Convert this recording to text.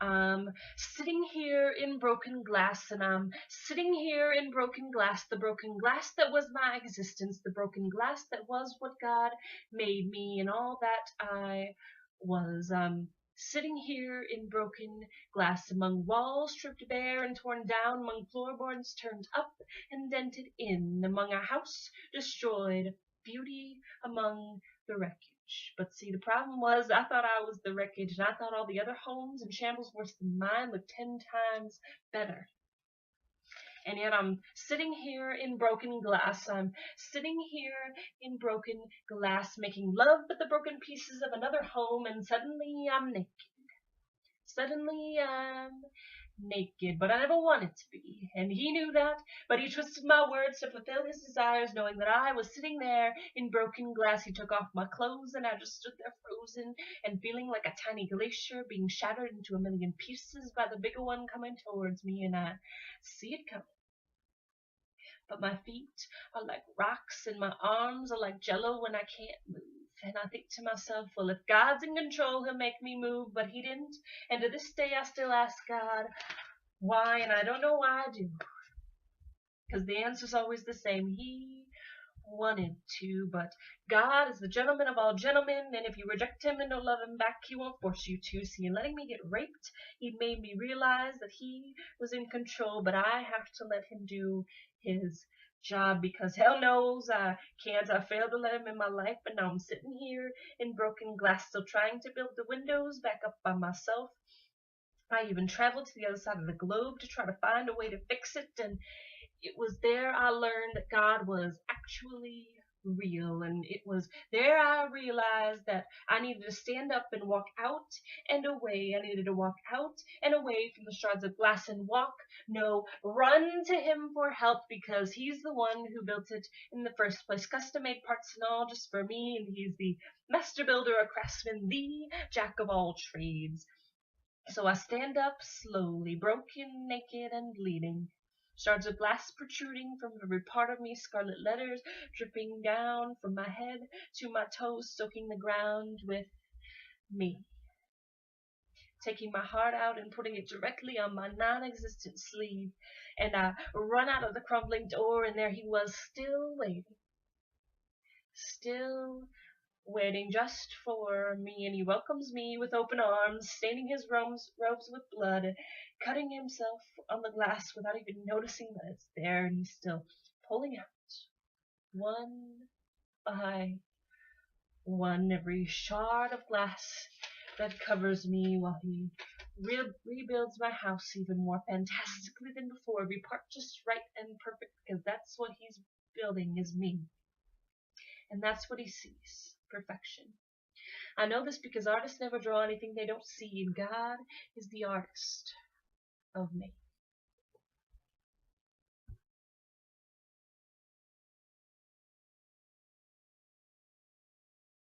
I'm sitting here in broken glass, and I'm sitting here in broken glass, the broken glass that was my existence, the broken glass that was what God made me, and all that I was. Sitting here in broken glass, among walls stripped bare and torn down, among floorboards turned up and dented in, among a house destroyed, beauty among the wreckage. But see, the problem was I thought I was the wreckage, and I thought all the other homes in shambles worse than mine looked 10 times better. And yet I'm sitting here in broken glass. I'm sitting here in broken glass, making love with the broken pieces of another home, and suddenly I'm naked. Suddenly I'm naked, but I never wanted to be, and he knew that, but he twisted my words to fulfill his desires, knowing that I was sitting there in broken glass. He took off my clothes, and I just stood there frozen and feeling like a tiny glacier being shattered into a million pieces by the bigger one coming towards me, and I see it coming. But my feet are like rocks, and my arms are like jello when I can't move. And I think to myself, well, if God's in control, he'll make me move, but he didn't. And to this day, I still ask God, why? And I don't know why I do. Because the answer's always the same. He wanted to, but God is the gentleman of all gentlemen, and if you reject him and don't love him back, he won't force you to. See, in letting me get raped, he made me realize that he was in control, but I have to let him do his job, because hell knows I can't. I failed to let him in my life, but now I'm sitting here in broken glass, still trying to build the windows back up by myself. I even traveled to the other side of the globe to try to find a way to fix it, and it was there I learned that God was actually real, and it was there I realized that I needed to stand up and walk out and away. I needed to walk out and away from the shards of glass and walk, no, run to him for help, because he's the one who built it in the first place, custom made parts and all just for me, and he's the master builder, a craftsman, the jack of all trades. So I stand up slowly, broken, naked, and bleeding. Shards of glass protruding from every part of me, scarlet letters dripping down from my head to my toes, soaking the ground with me. Taking my heart out and putting it directly on my non-existent sleeve. And I run out of the crumbling door, and there he was, still waiting. Still waiting just for me, and he welcomes me with open arms, staining his robes with blood, cutting himself on the glass without even noticing that it's there, and he's still pulling out one by one every shard of glass that covers me, while he rebuilds my house even more fantastically than before, every part just right and perfect, because that's what he's building, is me. And that's what he sees, perfection. I know this because artists never draw anything they don't see, and God is the artist of me.